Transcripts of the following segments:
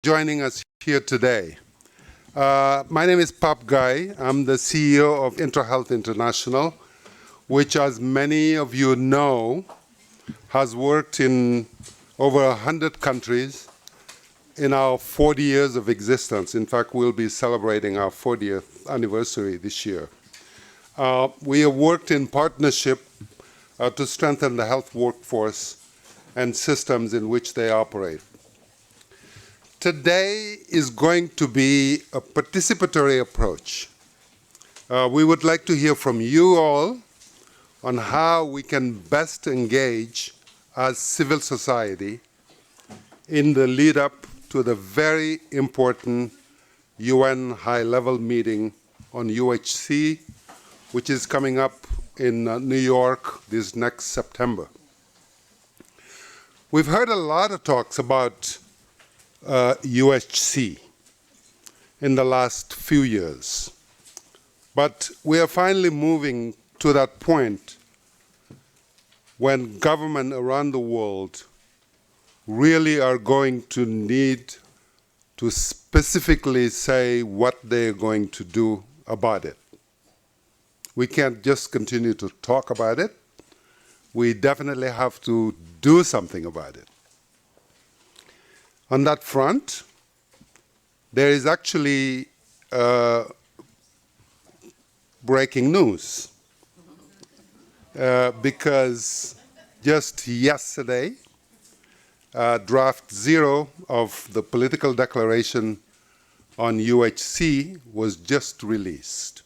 joining us here today. My name is Pap Guy. I'm the CEO of IntraHealth International, which, as many of you know, has worked in over 100 countries in our 40 years of existence. In fact, we'll be celebrating our 40th anniversary this year. We have worked in partnership to strengthen the health workforce and systems in which they operate. Today is going to be a participatory approach. We would like to hear from you all on how we can best engage as civil society in the lead up to the very important UN high-level meeting on UHC, which is coming up in New York this next September. We've heard a lot of talks about UHC in the last few years, but we are finally moving to that point when government around the world really are going to need to specifically say what they're going to do about it. We can't just continue to talk about it. We definitely have to do something about it. On that front, there is actually breaking news because just yesterday, draft 0 of the political declaration on UHC was just released.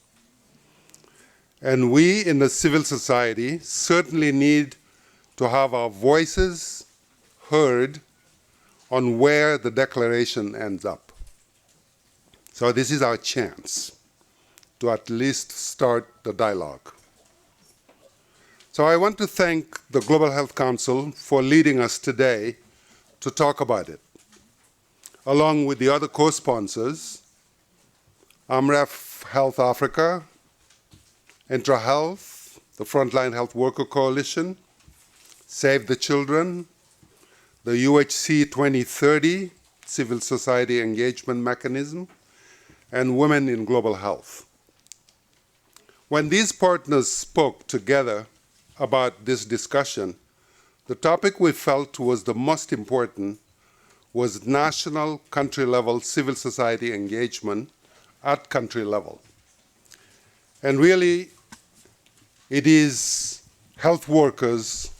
And we in the civil society certainly need to have our voices heard on where the declaration ends up. So this is our chance to at least start the dialogue. So I want to thank the Global Health Council for leading us today to talk about it, along with the other co-sponsors, AMREF Health Africa, IntraHealth, the Frontline Health Worker Coalition, Save the Children, the UHC 2030 Civil Society Engagement Mechanism, and Women in Global Health. When these partners spoke together about this discussion, the topic we felt was the most important was national country-level civil society engagement at country level. And really, it is health workers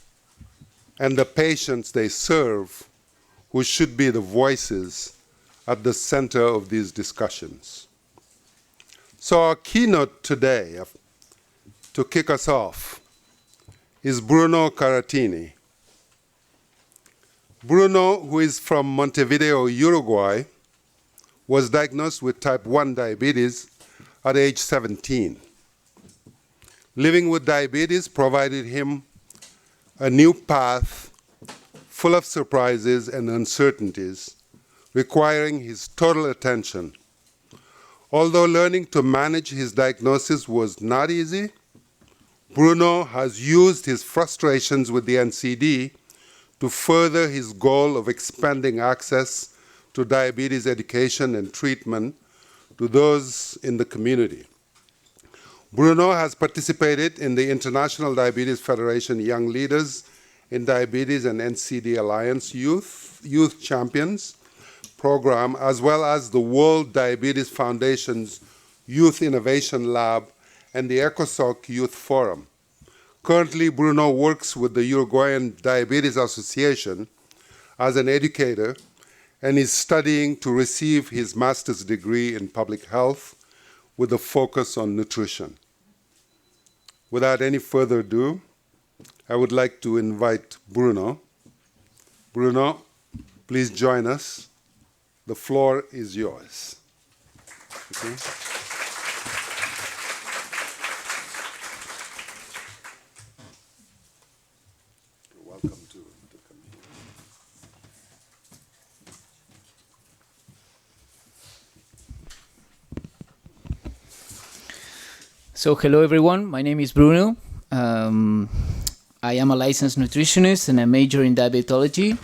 and the patients they serve who should be the voices at the center of these discussions. So our keynote today, to kick us off, is Bruno Kartini. Bruno, who is from Montevideo, Uruguay, was diagnosed with type 1 diabetes at age 17. Living with diabetes provided him a new path full of surprises and uncertainties, requiring his total attention. Although learning to manage his diagnosis was not easy, Bruno has used his frustrations with the NCD to further his goal of expanding access to diabetes education and treatment to those in the community. Bruno has participated in the International Diabetes Federation Young Leaders in Diabetes and NCD Alliance Youth Champions program, as well as the World Diabetes Foundation's Youth Innovation Lab and the ECOSOC Youth Forum. Currently, Bruno works with the Uruguayan Diabetes Association as an educator and is studying to receive his master's degree in public health with a focus on nutrition. Without any further ado, I would like to invite Bruno. Bruno, please join us. The floor is yours. Okay. You're welcome to come here. So hello everyone, my name is Bruno. I am a licensed nutritionist and a major in diabetology,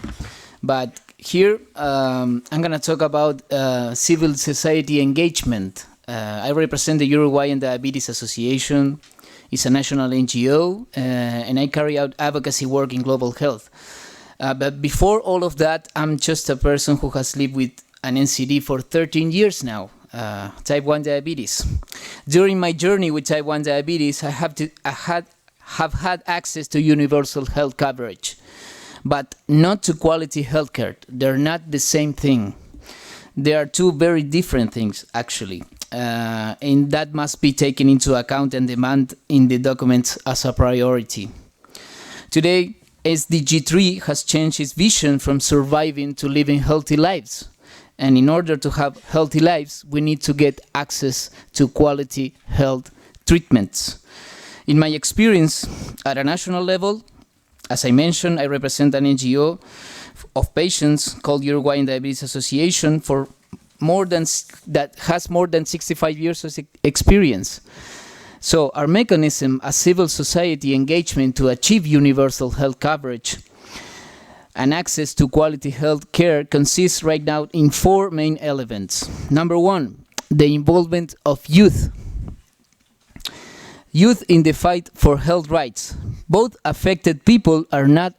but here I'm going to talk about civil society engagement. I represent the Uruguayan Diabetes Association. It's a national NGO, and I carry out advocacy work in global health. But before all of that, I'm just a person who has lived with an NCD for 13 years now, type 1 diabetes. During my journey with type 1 diabetes, I have had access to universal health coverage, but not to quality healthcare. They're not the same thing. They are two very different things, actually. And that must be taken into account and demand in the documents as a priority. Today, SDG 3 has changed its vision from surviving to living healthy lives. And in order to have healthy lives, we need to get access to quality health treatments. In my experience at a national level, as I mentioned, I represent an NGO of patients called Uruguayan Diabetes Association that has more than 65 years of experience. So our mechanism as civil society engagement to achieve universal health coverage and access to quality health care consists right now in 4 main elements. Number 1, the involvement of youth. Youth in the fight for health rights. Both affected people are not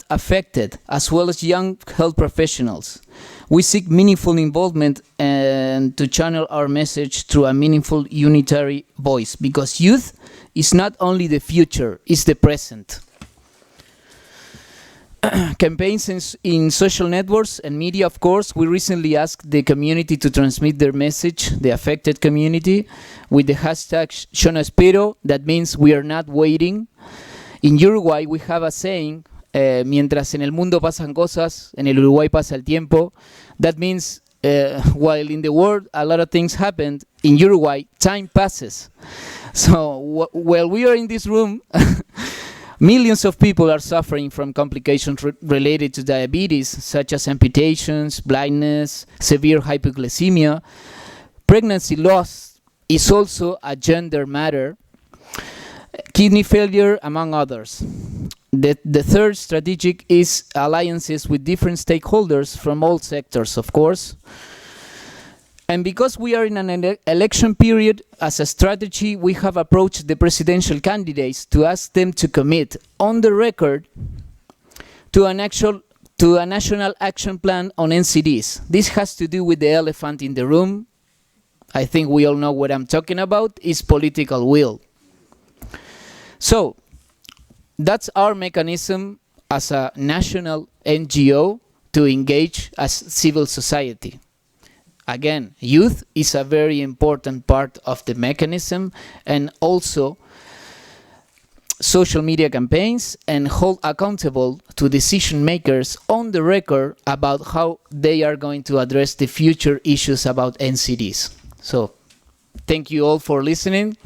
affected, as well as young health professionals. We seek meaningful involvement and to channel our message through a meaningful unitary voice, because youth is not only the future, it's the present. Campaigns in social networks and media, of course. We recently asked the community to transmit their message, the affected community, with the hashtag Yo no espero. That means we are not waiting. In Uruguay, we have a saying, mientras en el mundo pasan cosas, en el Uruguay pasa el tiempo. That means while in the world a lot of things happen, in Uruguay, time passes. So while we are in this room, millions of people are suffering from complications related to diabetes, such as amputations, blindness, severe hypoglycemia. Pregnancy loss is also a gender matter. Kidney failure, among others. The third strategic is alliances with different stakeholders from all sectors, of course. And because we are in an election period, as a strategy, we have approached the presidential candidates to ask them to commit on the record to a national action plan on NCDs. This has to do with the elephant in the room. I think we all know what I'm talking about. Is political will. So that's our mechanism as a national NGO to engage as civil society. Again, youth is a very important part of the mechanism, and also social media campaigns, and hold accountable to decision makers on the record about how they are going to address the future issues about NCDs. So thank you all for listening,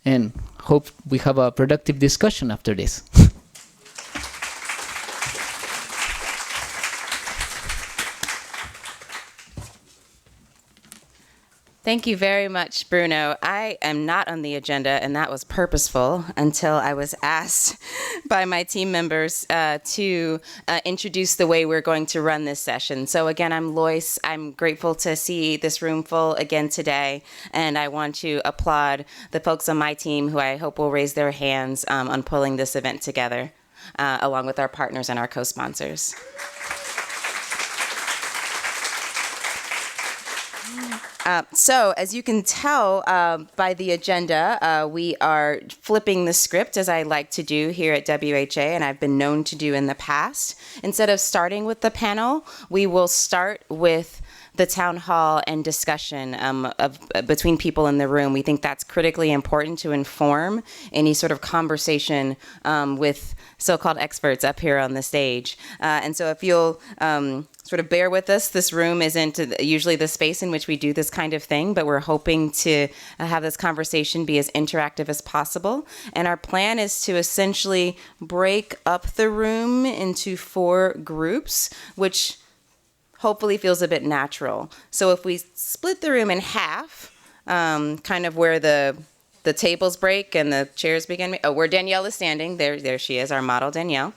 and hope we have a productive discussion after this. Thank you very much, Bruno. I am not on the agenda, and that was purposeful until I was asked by my team members to introduce the way we're going to run this session. So again, I'm Lois. I'm grateful to see this room full again today, and I want to applaud the folks on my team who I hope will raise their hands on pulling this event together, along with our partners and our co-sponsors. So, as you can tell by the agenda, we are flipping the script, as I like to do here at WHA, and I've been known to do in the past. Instead of starting with the panel, we will start with the town hall and discussion between people in the room. We think that's critically important to inform any sort of conversation with so-called experts up here on the stage. And so if you'll sort of bear with us, this room isn't usually the space in which we do this kind of thing, but we're hoping to have this conversation be as interactive as possible. And our plan is to essentially break up the room into 4 groups, which hopefully feels a bit natural. So if we split the room in half, kind of where the tables break and the chairs begin. Oh, where Danielle is standing. There she is, our model Danielle.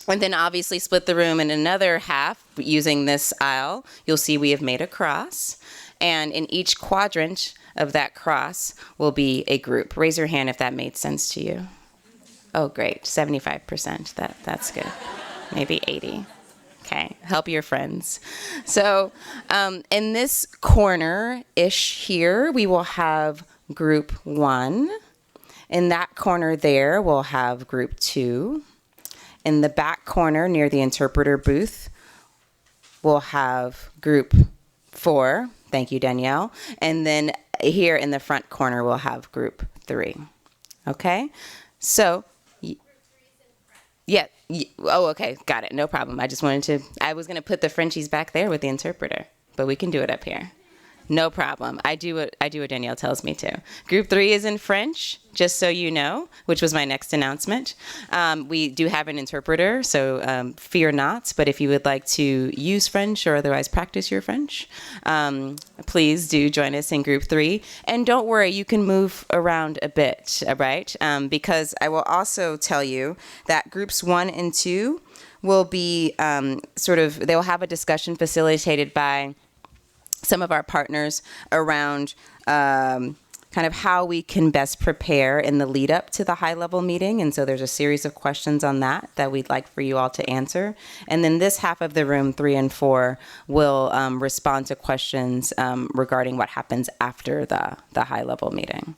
And then obviously split the room in another half using this aisle. You'll see we have made a cross. And in each quadrant of that cross will be a group. Raise your hand if that made sense to you. Oh, great. 75%. That's good. Maybe 80. Okay. Help your friends. So in this corner-ish here, we will have group 1. In that corner there, we'll have group 2. In the back corner near the interpreter booth, we'll have group 4. Thank you, Danielle. And then here in the front corner, we'll have group 3. Okay? So, yeah. Oh, okay. Got it. No problem. I was going to put the Frenchies back there with the interpreter, but we can do it up here. No problem. I do what Danielle tells me to. Group 3 is in French, just so you know, which was my next announcement. We do have an interpreter, so fear not. But if you would like to use French or otherwise practice your French, please do join us in Group 3. And don't worry, you can move around a bit, right? Because I will also tell you that Groups 1 and 2 will be they'll have a discussion facilitated by some of our partners around kind of how we can best prepare in the lead up to the high level meeting. And so there's a series of questions on that we'd like for you all to answer. And then this half of the room, 3 and 4, will respond to questions regarding what happens after the high level meeting.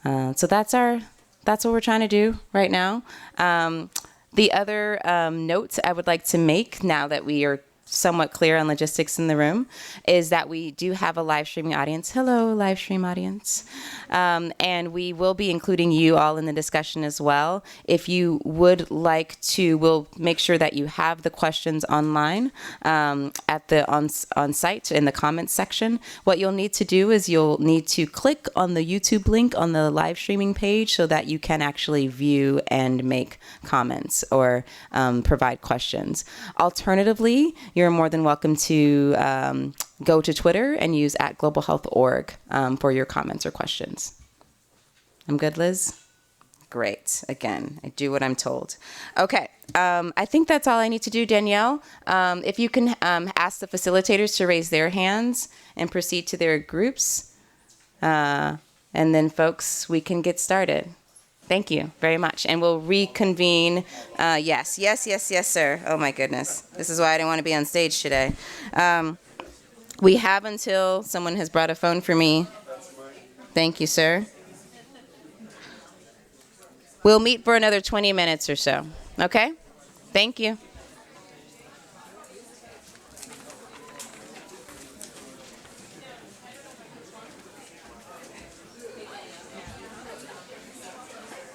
So that's what we're trying to do right now. The other note I would like to make now that we are somewhat clear on logistics in the room is that we do have a live streaming audience. Hello, live stream audience. And we will be including you all in the discussion as well. If you would like to, we'll make sure that you have the questions online at the on site in the comments section. What you'll need to do is you'll need to click on the YouTube link on the live streaming page so that you can actually view and make comments or provide questions. Alternatively, you're more than welcome to go to Twitter and use @globalhealth.org for your comments or questions. I'm good, Liz? Great. Again, I do what I'm told. Okay. I think that's all I need to do, Danielle. If you can ask the facilitators to raise their hands and proceed to their groups. And then, folks, we can get started. Thank you very much. And we'll reconvene. Yes, sir. Oh, my goodness. This is why I didn't want to be on stage today. We have until someone has brought a phone for me. Thank you, sir. We'll meet for another 20 minutes or so. Okay? Thank you.